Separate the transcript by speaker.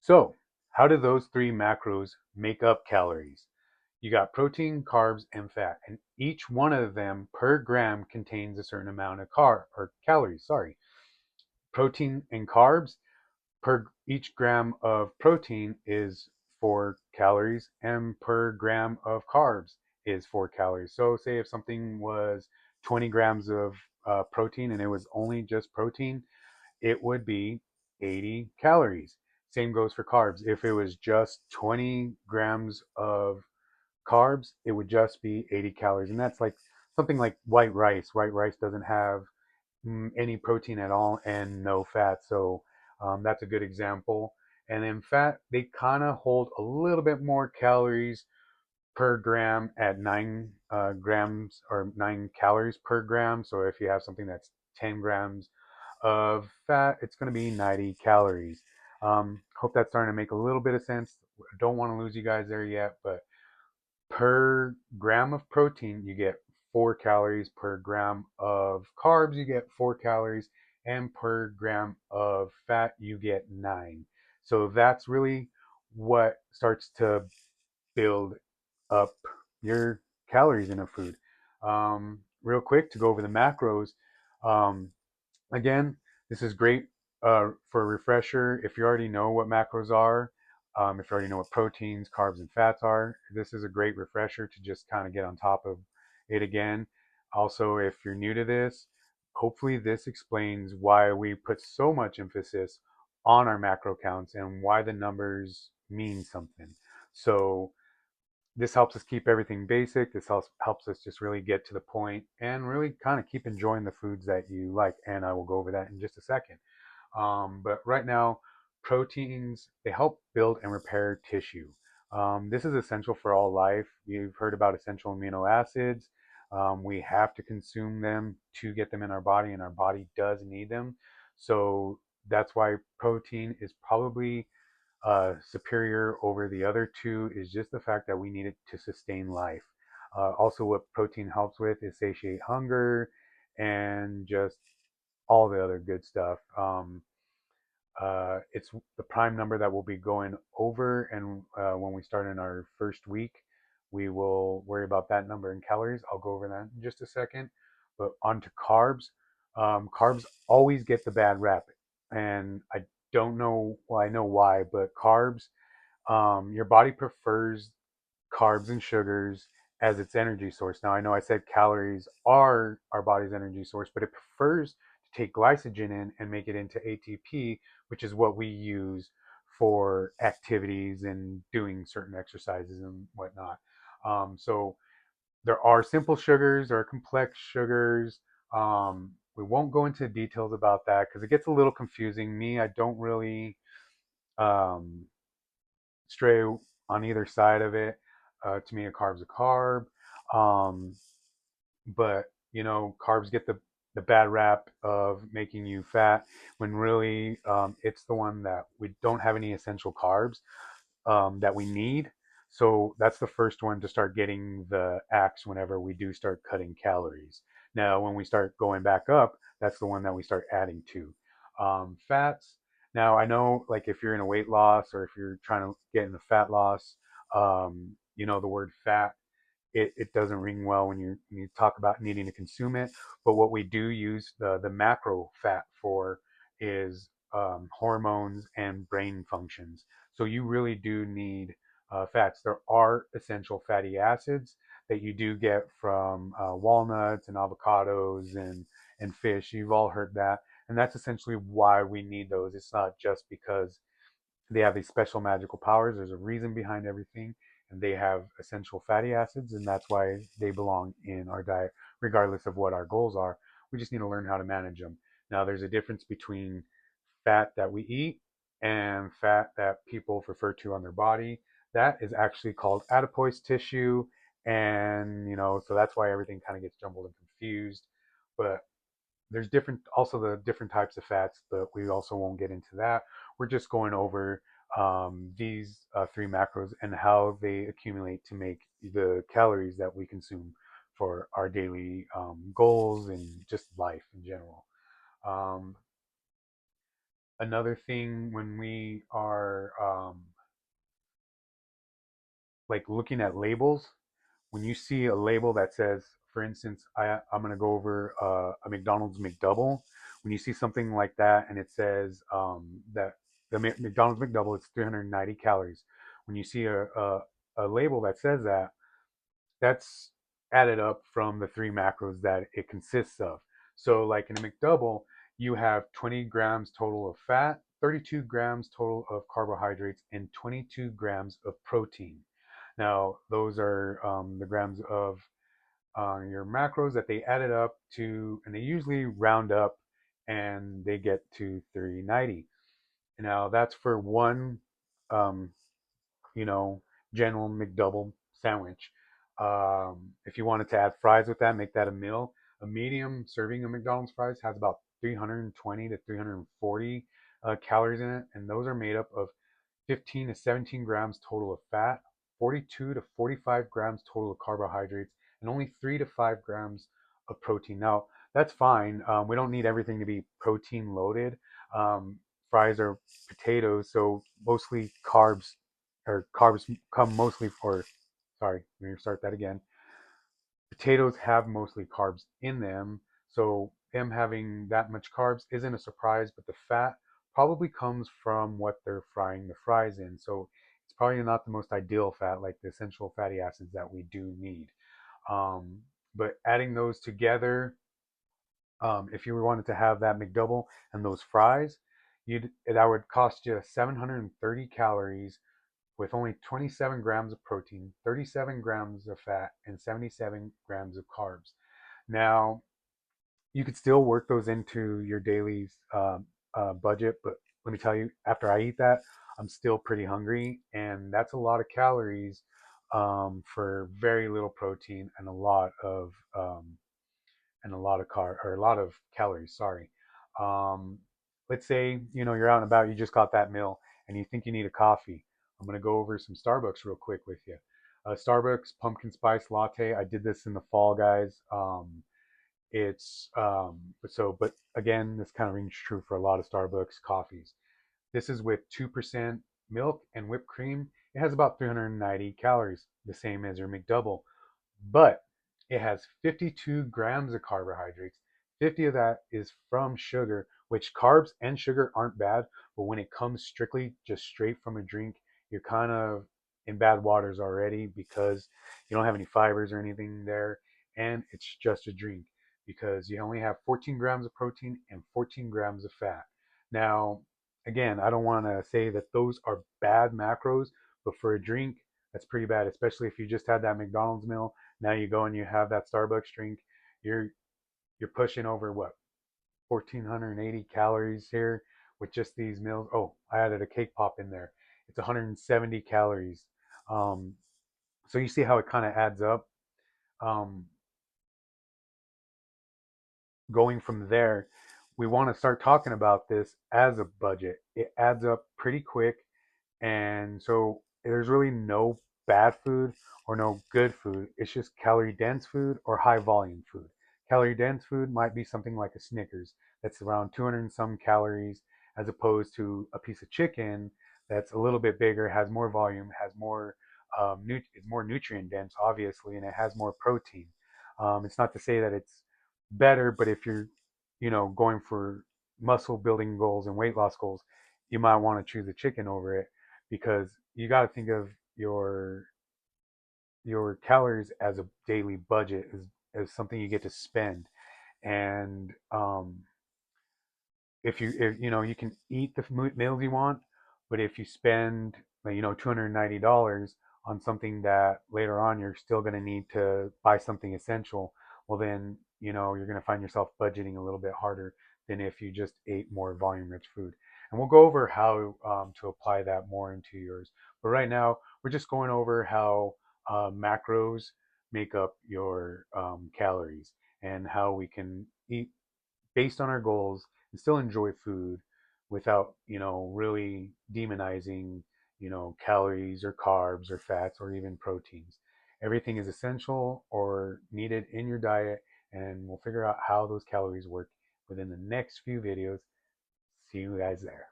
Speaker 1: So, how do those three macros make up calories? You got protein, carbs, and fat, and each one of them per gram contains a certain amount of or calories. Sorry, protein and carbs per each gram of protein is 4 calories, and per gram of carbs is 4 calories. So, say if something was 20 grams of protein and it was only just protein, it would be 80 calories. Same goes for carbs. If it was just 20 grams of carbs, it would just be 80 calories. And that's like something like white rice. White rice doesn't have any protein at all and no fat. So that's a good example. And then fat, they kind of hold a little bit more calories per gram at 9 grams or 9 calories per gram. So if you have something that's 10 grams of fat, it's going to be 90 calories. Hope that's starting to make a little bit of sense. Don't want to lose you guys there yet, but per gram of protein, you get 4 calories. Per gram of carbs, you get 4 calories. And per gram of fat, you get 9. So that's really what starts to build up your calories in a food. Real quick to go over the macros. Um, Again, this is great for a refresher. If you already know what macros are, if you already know what proteins, carbs, and fats are, this is a great refresher to just kind of get on top of it again. Also, if you're new to this, hopefully this explains why we put so much emphasis on our macro counts and why the numbers mean something. So, this helps us keep everything basic. This helps us just really get to the point and really kind of keep enjoying the foods that you like. And I will go over that in just a second. But right now, proteins, they help build and repair tissue. This is essential for all life. You've heard about essential amino acids. We have to consume them to get them in our body, and our body does need them. So that's why protein is probably superior over the other two is just the fact that we need it to sustain life. Also, what protein helps with is satiate hunger and just all the other good stuff. It's the prime number that we'll be going over, and when we start in our first week, we will worry about that number in calories. I'll go over that in just a second. But on to carbs. Carbs always get the bad rap, and I don't know. Well, I know why, but carbs, your body prefers carbs and sugars as its energy source. Now, I know I said calories are our body's energy source, but it prefers to take glycogen in and make it into ATP, which is what we use for activities and doing certain exercises and whatnot. So there are simple sugars, there are complex sugars. We won't go into details about that because it gets a little confusing. Me, I don't really um, stray on either side of it. To me, a carb's a carb. Um, but carbs get the bad rap of making you fat when really it's the one that we don't have any essential carbs that we need. So that's the first one to start getting the axe whenever we do start cutting calories. Now, when we start going back up, that's the one that we start adding to. Fats. Now, I know, like, if you're in a weight loss or if you're trying to get in the fat loss, the word fat, it doesn't ring well when you talk about needing to consume it. But what we do use the macro fat for is hormones and brain functions. So you really do need fats. There are essential fatty acids that you do get from walnuts and avocados and fish. You've all heard that, and that's essentially why we need those. It's not just because they have these special magical powers. There's a reason behind everything, and they have essential fatty acids, and that's why they belong in our diet, regardless of what our goals are. We just need to learn how to manage them. Now, there's a difference between fat that we eat and fat that people refer to on their body. That is actually called adipose tissue, and so that's why everything kind of gets jumbled and confused. But there's also the different types of fats, but we also won't get into that. We're just going over these three macros and how they accumulate to make the calories that we consume for our daily goals and just life in general. Um, Another thing when we are like looking at labels, when you see a label that says, for instance, I'm going to go over a McDonald's McDouble. When you see something like that and it says that the McDonald's McDouble is 390 calories, when you see a label that says that, that's added up from the three macros that it consists of. So, like in a McDouble, you have 20 grams total of fat, 32 grams total of carbohydrates, and 22 grams of protein. Now, those are the grams of your macros that they added up to, and they usually round up and they get to 390. Now, that's for one, um, you know, General McDouble sandwich. If you wanted to add fries with that, make that a meal. A medium serving of McDonald's fries has about 320 to 340 calories in it, and those are made up of 15 to 17 grams total of fat, 42 to 45 grams total of carbohydrates, and only 3 to 5 grams of protein. Now, that's fine. We don't need everything to be protein loaded. Fries are potatoes, so mostly carbs, or carbs come mostly for, sorry, let me start that again. Potatoes have mostly carbs in them, so them having that much carbs isn't a surprise, but the fat probably comes from what they're frying the fries in. So it's probably not the most ideal fat, like the essential fatty acids that we do need. Um, but adding those together, if you wanted to have that McDouble and those fries, that would cost you 730 calories with only 27 grams of protein, 37 grams of fat, and 77 grams of carbs. Now, you could still work those into your daily budget, but let me tell you, after I eat that, I'm still pretty hungry, and that's a lot of calories for very little protein and a lot of or a lot of calories. Sorry. Um, let's say you're out and about, you just got that meal, and you think you need a coffee. I'm gonna go over some Starbucks real quick with you. Starbucks pumpkin spice latte. I did this in the fall, guys. It's but again, this kind of rings true for a lot of Starbucks coffees. This is with 2% milk and whipped cream. It has about 390 calories, the same as your McDouble, but it has 52 grams of carbohydrates. 50 of that is from sugar, which carbs and sugar aren't bad, but when it comes strictly just straight from a drink, you're kind of in bad waters already because you don't have any fibers or anything there, and it's just a drink because you only have 14 grams of protein and 14 grams of fat. Now, again, I don't want to say that those are bad macros, but for a drink, that's pretty bad, especially if you just had that McDonald's meal. Now you go and you have that Starbucks drink. You're you're pushing over what, 1,480 calories here with just these meals. Oh, I added a cake pop in there. It's 170 calories. Um, so you see how it kind of adds up. Um, Going from there, we want to start talking about this as a budget. It adds up pretty quick. And so there's really no bad food or no good food. It's just calorie dense food or high volume food. Calorie dense food might be something like a Snickers that's around 200 and some calories, as opposed to a piece of chicken that's a little bit bigger, has more volume, has more is more nutrient dense, obviously, and it has more protein. It's not to say that it's better, but if you're, going for muscle building goals and weight loss goals, you might want to choose a chicken over it because you got to think of your calories as a daily budget as something you get to spend. And if you can eat the meals you want, but if you spend $290 on something that later on you're still going to need to buy something essential, well then you're going to find yourself budgeting a little bit harder than if you just ate more volume rich food. And we'll go over how to apply that more into yours, but right now we're just going over how macros make up your calories and how we can eat based on our goals and still enjoy food without, really demonizing, calories or carbs or fats or even proteins. Everything is essential or needed in your diet, and we'll figure out how those calories work within the next few videos. See you guys there.